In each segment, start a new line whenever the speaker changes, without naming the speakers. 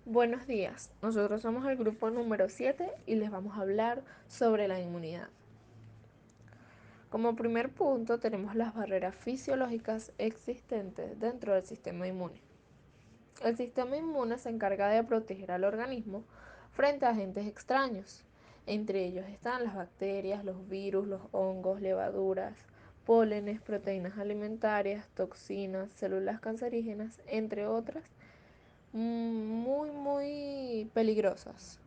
Buenos días, nosotros somos el grupo número 7 y les vamos a hablar sobre la inmunidad. Como primer punto tenemos las barreras fisiológicas existentes dentro del sistema inmune. El sistema inmune se encarga de proteger al organismo frente a agentes extraños. Entre ellos están las bacterias, los virus, los hongos, levaduras, pólenes, proteínas alimentarias, toxinas, células cancerígenas, entre otras, muy peligrosas.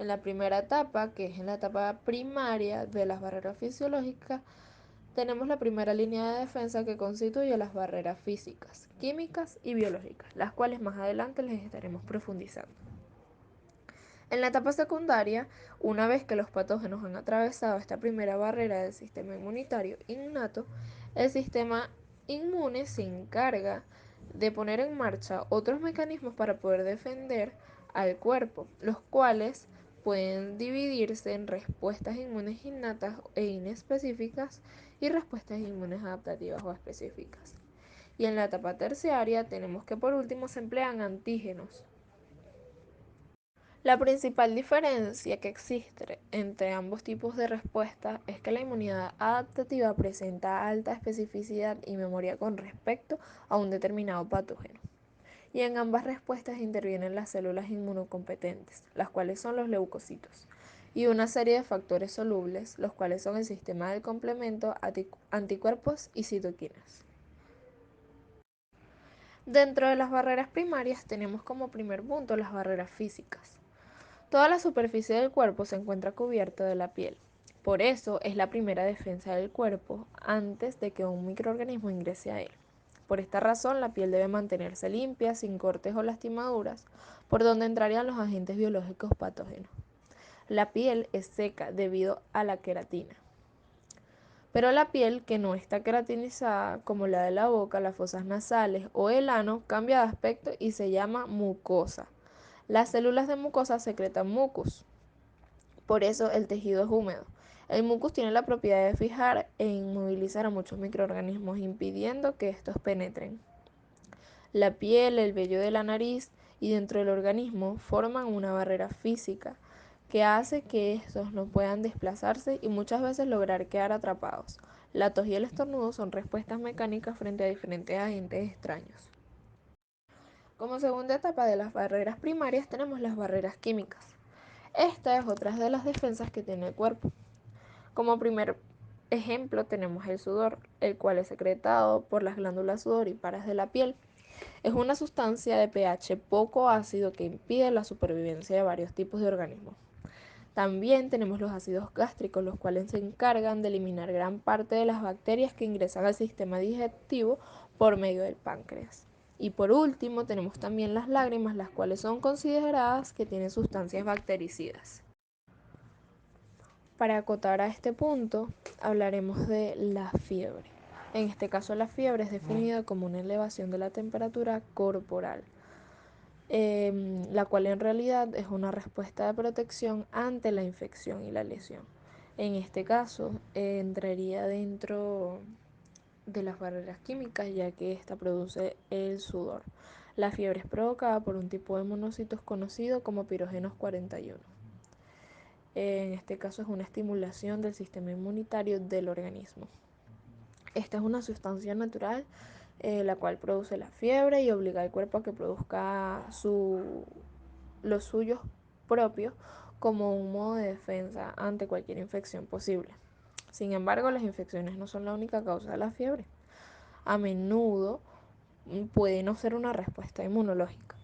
En la primera etapa, que es en la etapa primaria de las barreras fisiológicas, tenemos la primera línea de defensa que constituye las barreras físicas, químicas y biológicas, las cuales más adelante les estaremos profundizando. En la etapa secundaria, una vez que los patógenos han atravesado esta primera barrera del sistema inmunitario innato, el sistema inmune se encarga de poner en marcha otros mecanismos para poder defender al cuerpo, los cuales pueden dividirse en respuestas inmunes innatas e inespecíficas y respuestas inmunes adaptativas o específicas. Y en la etapa terciaria tenemos que por último se emplean antígenos. La principal diferencia que existe entre ambos tipos de respuestas es que la inmunidad adaptativa presenta alta especificidad y memoria con respecto a un determinado patógeno. Y en ambas respuestas intervienen las células inmunocompetentes, las cuales son los leucocitos, y una serie de factores solubles, los cuales son el sistema del complemento, anticuerpos y citoquinas. Dentro de las barreras primarias tenemos como primer punto las barreras físicas. Toda la superficie del cuerpo se encuentra cubierta de la piel. Por eso es la primera defensa del cuerpo antes de que un microorganismo ingrese a él. Por esta razón, la piel debe mantenerse limpia, sin cortes o lastimaduras, por donde entrarían los agentes biológicos patógenos. La piel es seca debido a la queratina. Pero la piel que no está queratinizada, como la de la boca, las fosas nasales o el ano, cambia de aspecto y se llama mucosa. Las células de mucosa secretan mucus, por eso el tejido es húmedo. El mucus tiene la propiedad de fijar e inmovilizar a muchos microorganismos, impidiendo que estos penetren. La piel, el vello de la nariz y dentro del organismo forman una barrera física que hace que estos no puedan desplazarse y muchas veces lograr quedar atrapados. La tos y el estornudo son respuestas mecánicas frente a diferentes agentes extraños. Como segunda etapa de las barreras primarias tenemos las barreras químicas. Esta es otra de las defensas que tiene el cuerpo. Como primer ejemplo tenemos el sudor, el cual es secretado por las glándulas sudoríparas de la piel. Es una sustancia de pH poco ácido que impide la supervivencia de varios tipos de organismos. También tenemos los ácidos gástricos, los cuales se encargan de eliminar gran parte de las bacterias que ingresan al sistema digestivo por medio del páncreas. Y por último tenemos también las lágrimas, las cuales son consideradas que tienen sustancias bactericidas. Para acotar a este punto, hablaremos de la fiebre. En este caso, la fiebre es definida como una elevación de la temperatura corporal, la cual en realidad es una respuesta de protección ante la infección y la lesión. En este caso, entraría dentro de las barreras químicas, ya que esta produce el sudor. La fiebre es provocada por un tipo de monocitos conocido como pirógenos 41. En este caso es una estimulación del sistema inmunitario del organismo. Esta es una sustancia natural, la cual produce la fiebre y obliga al cuerpo a que produzca los suyos propios como un modo de defensa ante cualquier infección posible. Sin embargo, las infecciones no son la única causa de la fiebre. A menudo puede no ser una respuesta inmunológica.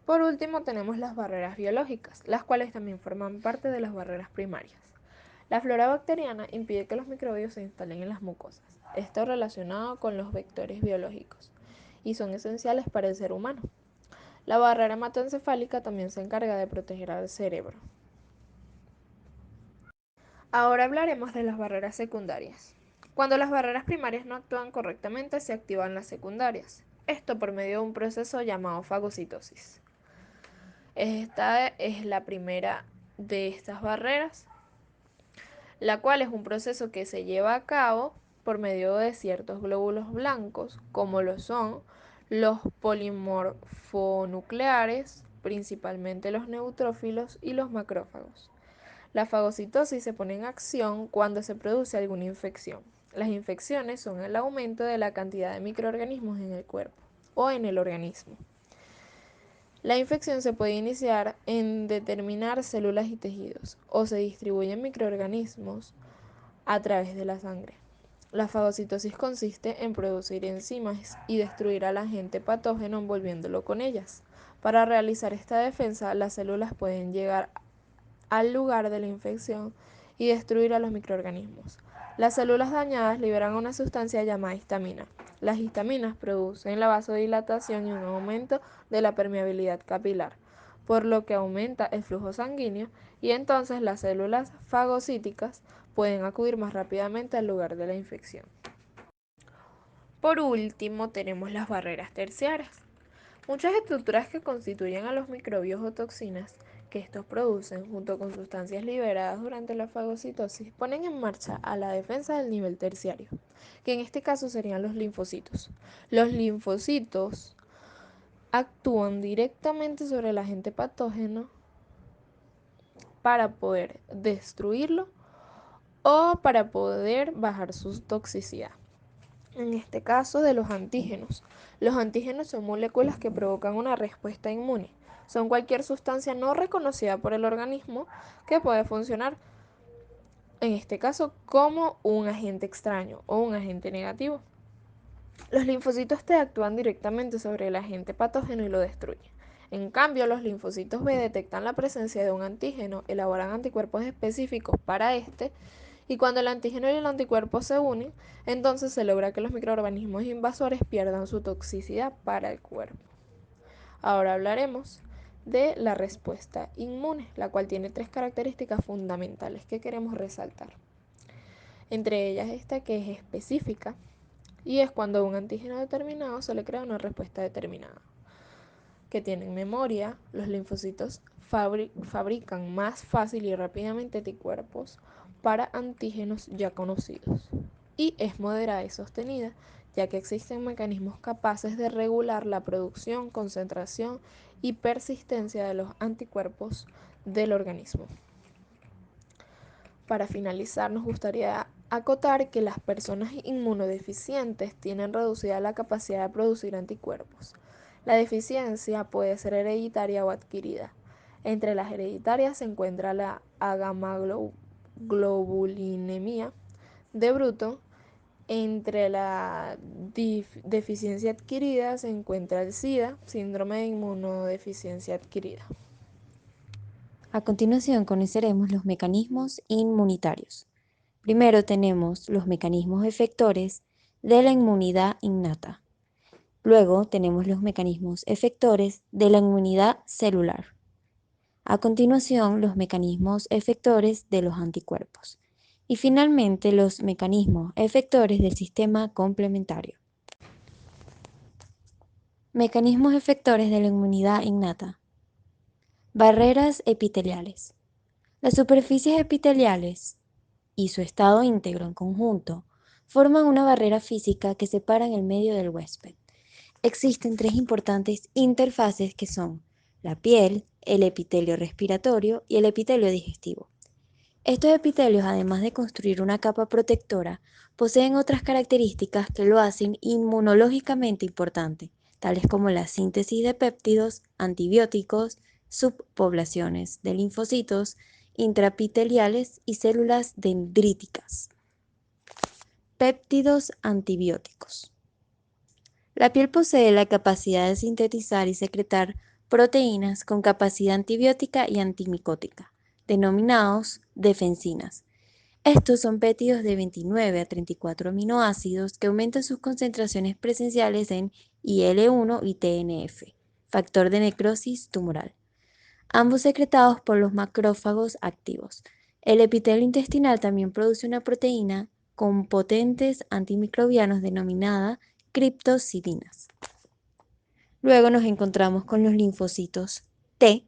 Por último, tenemos las barreras biológicas, las cuales también forman parte de las barreras primarias. La flora bacteriana impide que los microbios se instalen en las mucosas. Esto relacionado con los vectores biológicos y son esenciales para el ser humano. La barrera hematoencefálica también se encarga de proteger al cerebro. Ahora hablaremos de las barreras secundarias. Cuando las barreras primarias no actúan correctamente, se activan las secundarias. Esto por medio de un proceso llamado fagocitosis. Esta es la primera de estas barreras, la cual es un proceso que se lleva a cabo por medio de ciertos glóbulos blancos, como lo son los polimorfonucleares, principalmente los neutrófilos y los macrófagos. La fagocitosis se pone en acción cuando se produce alguna infección. Las infecciones son el aumento de la cantidad de microorganismos en el cuerpo o en el organismo. La infección se puede iniciar en determinar células y tejidos o se distribuyen microorganismos a través de la sangre. La fagocitosis consiste en producir enzimas y destruir al agente patógeno envolviéndolo con ellas. Para realizar esta defensa, las células pueden llegar al lugar de la infección y destruir a los microorganismos. Las células dañadas liberan una sustancia llamada histamina. Las histaminas producen la vasodilatación y un aumento de la permeabilidad capilar, por lo que aumenta el flujo sanguíneo y entonces las células fagocíticas pueden acudir más rápidamente al lugar de la infección. Por último, tenemos las barreras terciarias. Muchas estructuras que constituyen a los microbios o toxinas que estos producen, junto con sustancias liberadas durante la fagocitosis, ponen en marcha a la defensa del nivel terciario, que en este caso serían los linfocitos. Los linfocitos actúan directamente sobre el agente patógeno para poder destruirlo o para poder bajar su toxicidad. En este caso de los antígenos. Los antígenos son moléculas que provocan una respuesta inmune. Son cualquier sustancia no reconocida por el organismo que puede funcionar, en este caso, como un agente extraño o un agente negativo. Los linfocitos T actúan directamente sobre el agente patógeno y lo destruyen. En cambio, los linfocitos B detectan la presencia de un antígeno, elaboran anticuerpos específicos para este, y cuando el antígeno y el anticuerpo se unen, entonces se logra que los microorganismos invasores pierdan su toxicidad para el cuerpo. Ahora hablaremos de la respuesta inmune, la cual tiene 3 características fundamentales que queremos resaltar. Entre ellas esta que es específica, y es cuando a un antígeno determinado se le crea una respuesta determinada. Que tienen memoria, los linfocitos fabrican más fácil y rápidamente anticuerpos para antígenos ya conocidos. Y es moderada y sostenida, ya que existen mecanismos capaces de regular la producción, concentración y persistencia de los anticuerpos del organismo. Para finalizar, nos gustaría acotar que las personas inmunodeficientes tienen reducida la capacidad de producir anticuerpos. La deficiencia puede ser hereditaria o adquirida. Entre las hereditarias se encuentra la agamaglobulinemia de Bruto. Entre la deficiencia adquirida se encuentra el SIDA, síndrome de inmunodeficiencia adquirida.
A continuación conoceremos los mecanismos inmunitarios. Primero tenemos los mecanismos efectores de la inmunidad innata. Luego tenemos los mecanismos efectores de la inmunidad celular. A continuación, los mecanismos efectores de los anticuerpos. Y finalmente, los mecanismos efectores del sistema complementario. Mecanismos efectores de la inmunidad innata. Barreras epiteliales. Las superficies epiteliales y su estado íntegro en conjunto forman una barrera física que separa el medio del huésped. Existen 3 importantes interfaces que son la piel, el epitelio respiratorio y el epitelio digestivo. Estos epitelios, además de construir una capa protectora, poseen otras características que lo hacen inmunológicamente importante, tales como la síntesis de péptidos, antibióticos, subpoblaciones de linfocitos, intraepiteliales y células dendríticas. Péptidos antibióticos. La piel posee la capacidad de sintetizar y secretar proteínas con capacidad antibiótica y antimicótica, denominados defensinas. Estos son péptidos de 29 a 34 aminoácidos que aumentan sus concentraciones presenciales en IL-1 y TNF, factor de necrosis tumoral, ambos secretados por los macrófagos activos. El epitelio intestinal también produce una proteína con potentes antimicrobianos denominada criptosidinas. Luego nos encontramos con los linfocitos T,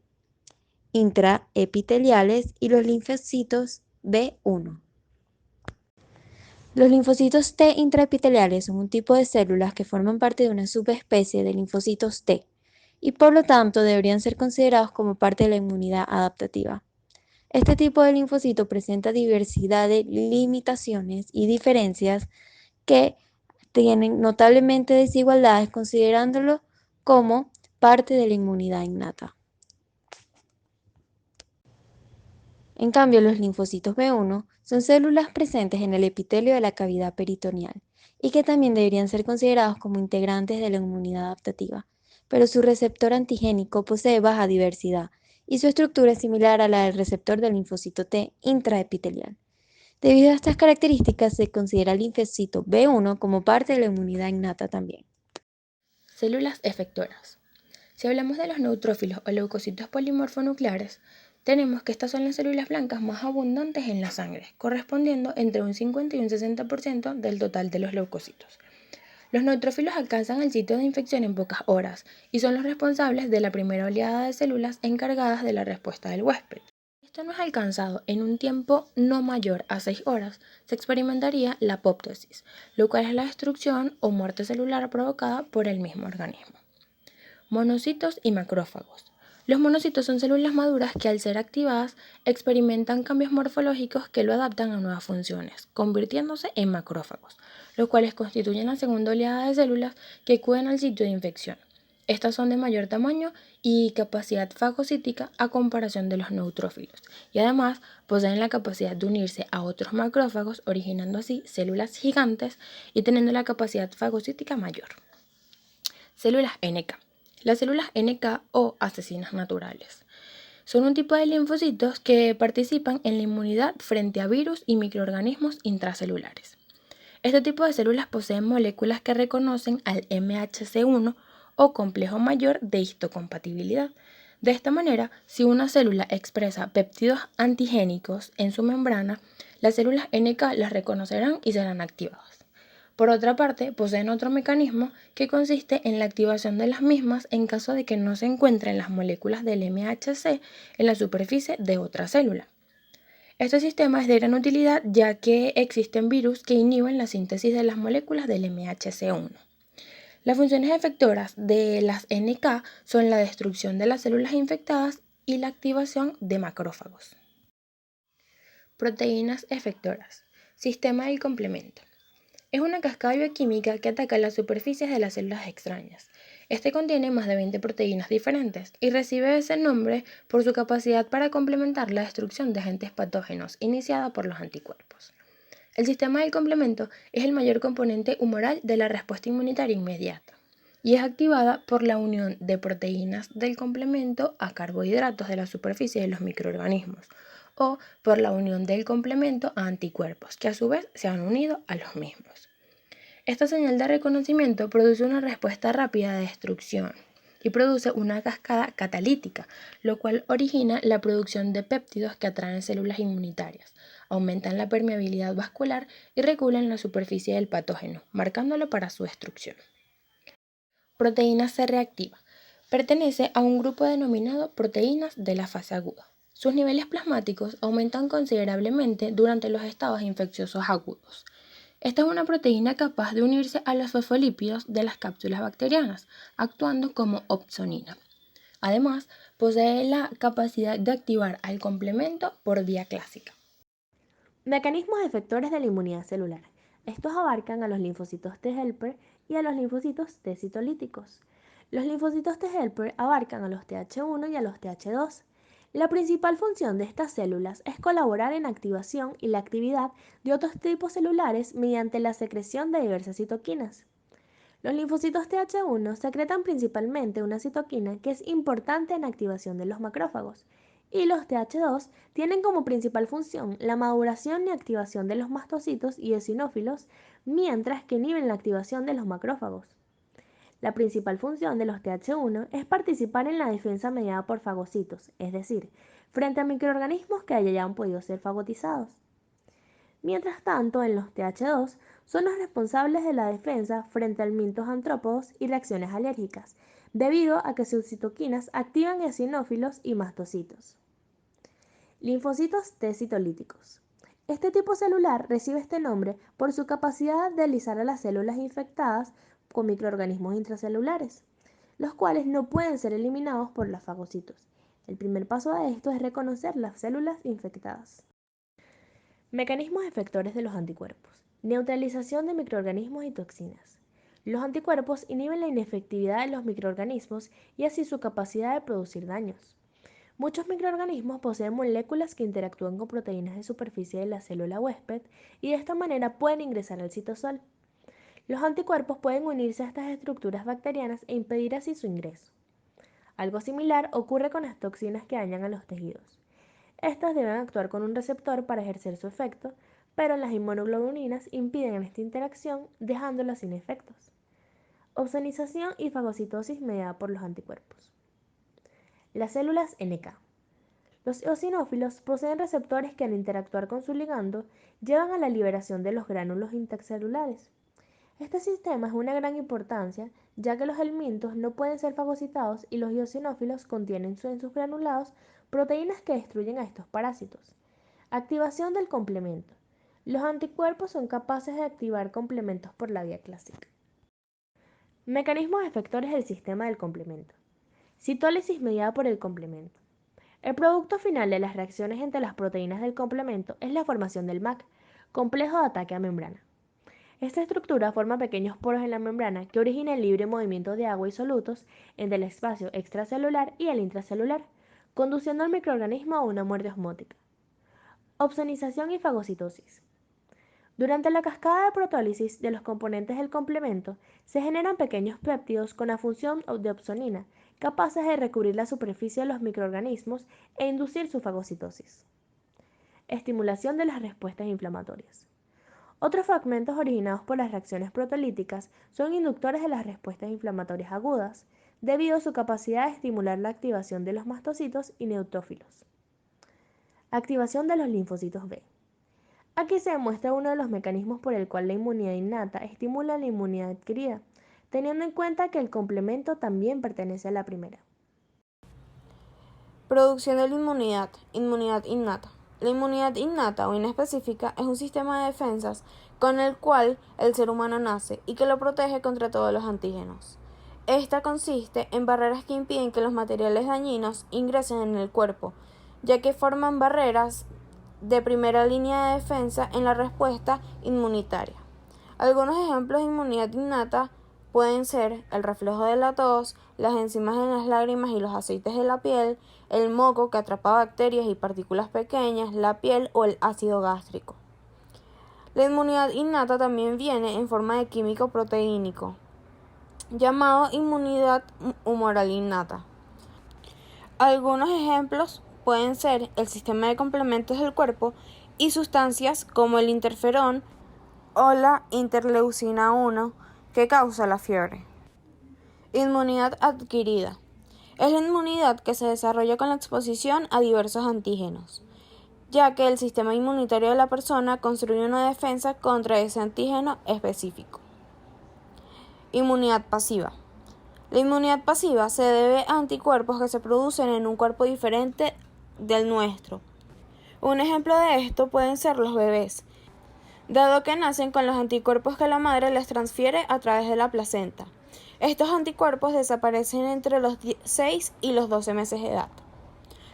intraepiteliales y los linfocitos B1. Los linfocitos T intraepiteliales son un tipo de células que forman parte de una subespecie de linfocitos T y por lo tanto deberían ser considerados como parte de la inmunidad adaptativa. Este tipo de linfocito presenta diversidad de limitaciones y diferencias que tienen notablemente desigualdades considerándolo como parte de la inmunidad innata. En cambio, los linfocitos B1 son células presentes en el epitelio de la cavidad peritoneal y que también deberían ser considerados como integrantes de la inmunidad adaptativa, pero su receptor antigénico posee baja diversidad y su estructura es similar a la del receptor del linfocito T intraepitelial. Debido a estas características, se considera el linfocito B1 como parte de la inmunidad innata también.
Células efectoras. Si hablamos de los neutrófilos o leucocitos polimorfonucleares, tenemos que estas son las células blancas más abundantes en la sangre, correspondiendo entre un 50 y un 60% del total de los leucocitos. Los neutrófilos alcanzan el sitio de infección en pocas horas y son los responsables de la primera oleada de células encargadas de la respuesta del huésped. Si esto no es alcanzado en un tiempo no mayor a 6 horas, se experimentaría la apoptosis, lo cual es la destrucción o muerte celular provocada por el mismo organismo. Monocitos y macrófagos. Los monocitos son células maduras que al ser activadas experimentan cambios morfológicos que lo adaptan a nuevas funciones, convirtiéndose en macrófagos, los cuales constituyen la segunda oleada de células que acuden al sitio de infección. Estas son de mayor tamaño y capacidad fagocítica a comparación de los neutrófilos y además poseen la capacidad de unirse a otros macrófagos, originando así células gigantes y teniendo la capacidad fagocítica mayor. Células NK. Las células NK o asesinas naturales son un tipo de linfocitos que participan en la inmunidad frente a virus y microorganismos intracelulares. Este tipo de células poseen moléculas que reconocen al MHC1 o complejo mayor de histocompatibilidad. De esta manera, si una célula expresa péptidos antigénicos en su membrana, las células NK las reconocerán y serán activadas. Por otra parte, poseen otro mecanismo que consiste en la activación de las mismas en caso de que no se encuentren las moléculas del MHC en la superficie de otra célula. Este sistema es de gran utilidad ya que existen virus que inhiben la síntesis de las moléculas del MHC1. Las funciones efectoras de las NK son la destrucción de las células infectadas y la activación de macrófagos. Proteínas efectoras. Sistema del complemento. Es una cascada bioquímica que ataca las superficies de las células extrañas. Este contiene más de 20 proteínas diferentes y recibe ese nombre por su capacidad para complementar la destrucción de agentes patógenos iniciada por los anticuerpos. El sistema del complemento es el mayor componente humoral de la respuesta inmunitaria inmediata y es activada por la unión de proteínas del complemento a carbohidratos de la superficie de los microorganismos o por la unión del complemento a anticuerpos que a su vez se han unido a los mismos. Esta señal de reconocimiento produce una respuesta rápida de destrucción y produce una cascada catalítica, lo cual origina la producción de péptidos que atraen células inmunitarias, aumentan la permeabilidad vascular y regulan la superficie del patógeno, marcándolo para su destrucción. Proteína C reactiva. Pertenece a un grupo denominado proteínas de la fase aguda. Sus niveles plasmáticos aumentan considerablemente durante los estados infecciosos agudos. Esta es una proteína capaz de unirse a los fosfolípidos de las cápsulas bacterianas, actuando como opsonina. Además, posee la capacidad de activar al complemento por vía clásica.
Mecanismos efectores de la inmunidad celular. Estos abarcan a los linfocitos T helper y a los linfocitos T citolíticos. Los linfocitos T helper abarcan a los Th1 y a los Th2. La principal función de estas células es colaborar en activación y la actividad de otros tipos celulares mediante la secreción de diversas citoquinas. Los linfocitos Th1 secretan principalmente una citoquina que es importante en la activación de los macrófagos, y los Th2 tienen como principal función la maduración y activación de los mastocitos y eosinófilos, mientras que inhiben la activación de los macrófagos. La principal función de los Th1 es participar en la defensa mediada por fagocitos, es decir, frente a microorganismos que hayan podido ser fagotizados. Mientras tanto, en los Th2 son los responsables de la defensa frente a alimentos antrópodos y reacciones alérgicas, debido a que sus citoquinas activan eosinófilos y mastocitos. Linfocitos T citolíticos. Este tipo celular recibe este nombre por su capacidad de alisar a las células infectadas con microorganismos intracelulares, los cuales no pueden ser eliminados por los fagocitos. El primer paso a esto es reconocer las células infectadas. Mecanismos efectores de los anticuerpos. Neutralización de microorganismos y toxinas. Los anticuerpos inhiben la inefectividad de los microorganismos y así su capacidad de producir daños. Muchos microorganismos poseen moléculas que interactúan con proteínas de superficie de la célula huésped y de esta manera pueden ingresar al citosol. Los anticuerpos pueden unirse a estas estructuras bacterianas e impedir así su ingreso. Algo similar ocurre con las toxinas que dañan a los tejidos. Estas deben actuar con un receptor para ejercer su efecto, pero las inmunoglobulinas impiden esta interacción, dejándolas sin efectos. Opsonización y fagocitosis mediada por los anticuerpos. Las células NK. Los eosinófilos poseen receptores que al interactuar con su ligando llevan a la liberación de los gránulos intercelulares. Este sistema es una gran importancia ya que los helmintos no pueden ser fagocitados y los eosinófilos contienen en sus granulados proteínas que destruyen a estos parásitos. Activación del complemento. Los anticuerpos son capaces de activar complementos por la vía clásica. Mecanismos efectores del sistema del complemento. Citólisis mediada por el complemento. El producto final de las reacciones entre las proteínas del complemento es la formación del MAC, complejo de ataque a membrana. Esta estructura forma pequeños poros en la membrana que origina el libre movimiento de agua y solutos entre el espacio extracelular y el intracelular, conduciendo al microorganismo a una muerte osmótica. Opsonización y fagocitosis. Durante la cascada de protólisis de los componentes del complemento, se generan pequeños péptidos con la función de opsonina, capaces de recubrir la superficie de los microorganismos e inducir su fagocitosis. Estimulación de las respuestas inflamatorias. Otros fragmentos originados por las reacciones protolíticas son inductores de las respuestas inflamatorias agudas, debido a su capacidad de estimular la activación de los mastocitos y neutrófilos. Activación de los linfocitos B. Aquí se demuestra uno de los mecanismos por el cual la inmunidad innata estimula la inmunidad adquirida, teniendo en cuenta que el complemento también pertenece a la primera.
Producción de la inmunidad, inmunidad innata. La inmunidad innata o inespecífica es un sistema de defensas con el cual el ser humano nace y que lo protege contra todos los antígenos. Esta consiste en barreras que impiden que los materiales dañinos ingresen en el cuerpo, ya que forman barreras de primera línea de defensa en la respuesta inmunitaria. Algunos ejemplos de inmunidad innata pueden ser el reflejo de la tos, las enzimas en las lágrimas y los aceites de la piel, el moco que atrapa bacterias y partículas pequeñas, la piel o el ácido gástrico. La inmunidad innata también viene en forma de químico proteínico, llamado inmunidad humoral innata. Algunos ejemplos pueden ser el sistema de complementos del cuerpo y sustancias como el interferón o la interleucina 1 que causa la fiebre. Inmunidad adquirida. Es la inmunidad que se desarrolla con la exposición a diversos antígenos, ya que el sistema inmunitario de la persona construye una defensa contra ese antígeno específico. Inmunidad pasiva. La inmunidad pasiva se debe a anticuerpos que se producen en un cuerpo diferente del nuestro. Un ejemplo de esto pueden ser los bebés, dado que nacen con los anticuerpos que la madre les transfiere a través de la placenta. Estos anticuerpos desaparecen entre los 6 y los 12 meses de edad.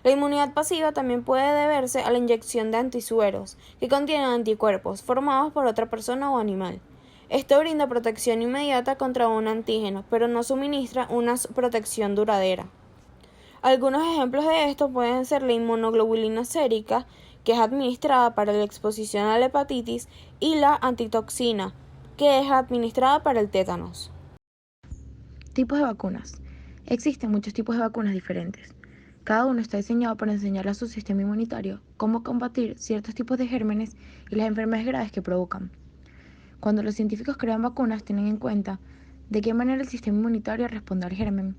La inmunidad pasiva también puede deberse a la inyección de antisueros, que contienen anticuerpos formados por otra persona o animal. Esto brinda protección inmediata contra un antígeno, pero no suministra una protección duradera. Algunos ejemplos de esto pueden ser la inmunoglobulina sérica, que es administrada para la exposición a la hepatitis, y la antitoxina, que es administrada para el tétanos.
Tipos de vacunas. Existen muchos tipos de vacunas diferentes. Cada uno está diseñado para enseñarle a su sistema inmunitario cómo combatir ciertos tipos de gérmenes y las enfermedades graves que provocan. Cuando los científicos crean vacunas, tienen en cuenta de qué manera el sistema inmunitario responde al germen,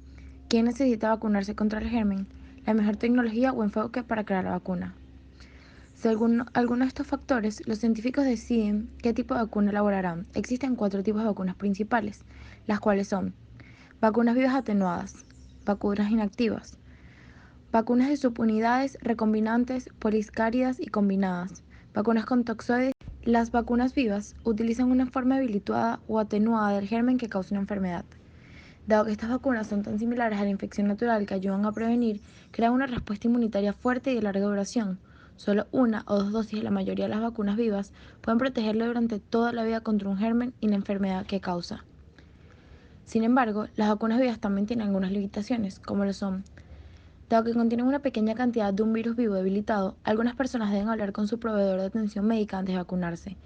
quién necesita vacunarse contra el germen, la mejor tecnología o enfoque para crear la vacuna. Según algunos de estos factores, los científicos deciden qué tipo de vacuna elaborarán. Existen 4 tipos de vacunas principales, las cuales son vacunas vivas atenuadas, vacunas inactivas, vacunas de subunidades recombinantes, polisácaridas y combinadas, Vacunas con toxoides. Las vacunas vivas utilizan una forma habilitada o atenuada del germen que causa una enfermedad. Dado que estas vacunas son tan similares a la infección natural que ayudan a prevenir, crean una respuesta inmunitaria fuerte y de larga duración. Solo una o dos dosis de la mayoría de las vacunas vivas pueden protegerle durante toda la vida contra un germen y la enfermedad que causa. Sin embargo, las vacunas vivas también tienen algunas limitaciones, como lo son: dado que contienen una pequeña cantidad de un virus vivo debilitado, algunas personas deben hablar con su proveedor de atención médica antes de vacunarse,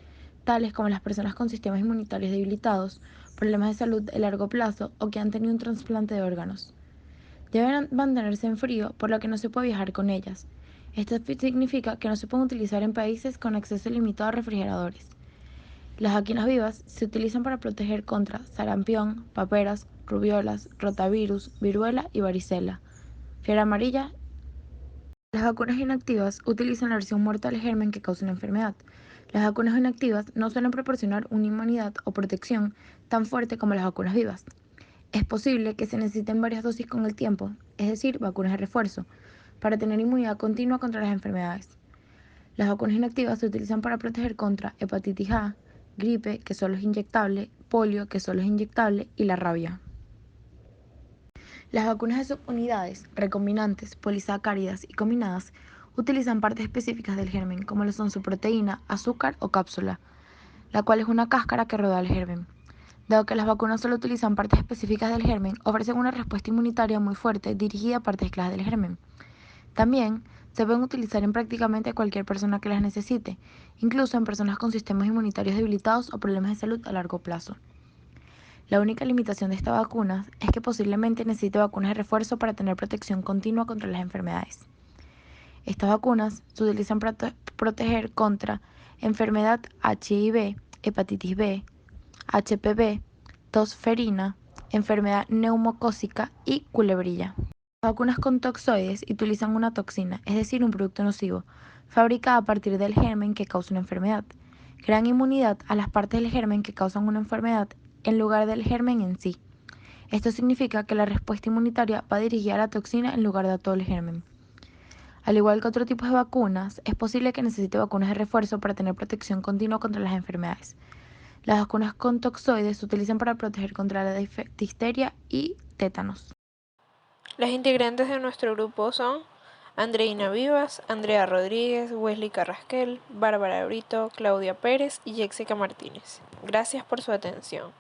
tales como las personas con sistemas inmunitarios debilitados, problemas de salud a largo plazo o que han tenido un trasplante de órganos. Deben mantenerse en frío, por lo que no se puede viajar con ellas. Esto significa que no se pueden utilizar en países con acceso limitado a refrigeradores. Las vacunas vivas se utilizan para proteger contra sarampión, paperas, rubiolas, rotavirus, viruela y varicela, fiebre amarilla. Las vacunas inactivas utilizan la versión muerta del germen que causa una enfermedad. Las vacunas inactivas no suelen proporcionar una inmunidad o protección tan fuerte como las vacunas vivas. Es posible que se necesiten varias dosis con el tiempo, es decir, vacunas de refuerzo, para tener inmunidad continua contra las enfermedades. Las vacunas inactivas se utilizan para proteger contra hepatitis A, gripe, que solo es inyectable, polio, que solo es inyectable, y la rabia. Las vacunas de subunidades, recombinantes, polisacáridas y combinadas utilizan partes específicas del germen, como lo son su proteína, azúcar o cápsula, la cual es una cáscara que rodea el germen. Dado que las vacunas solo utilizan partes específicas del germen, ofrecen una respuesta inmunitaria muy fuerte dirigida a partes claves del germen. También se pueden utilizar en prácticamente cualquier persona que las necesite, incluso en personas con sistemas inmunitarios debilitados o problemas de salud a largo plazo. La única limitación de estas vacunas es que posiblemente necesite vacunas de refuerzo para tener protección continua contra las enfermedades. Estas vacunas se utilizan para proteger contra enfermedad HIV, hepatitis B, HPV, tosferina, enfermedad neumocócica y culebrilla. Las vacunas con toxoides utilizan una toxina, es decir, un producto nocivo, fabricada a partir del germen que causa una enfermedad. Crean inmunidad a las partes del germen que causan una enfermedad en lugar del germen en sí. Esto significa que la respuesta inmunitaria va dirigida a la toxina en lugar de a todo el germen. Al igual que otros tipos de vacunas, es posible que necesite vacunas de refuerzo para tener protección continua contra las enfermedades. Las vacunas con toxoides se utilizan para proteger contra la difteria y tétanos.
Las integrantes de nuestro grupo son Andreina Vivas, Andrea Rodríguez, Wesley Carrasquel, Bárbara Brito, Claudia Pérez y Jessica Martínez. Gracias por su atención.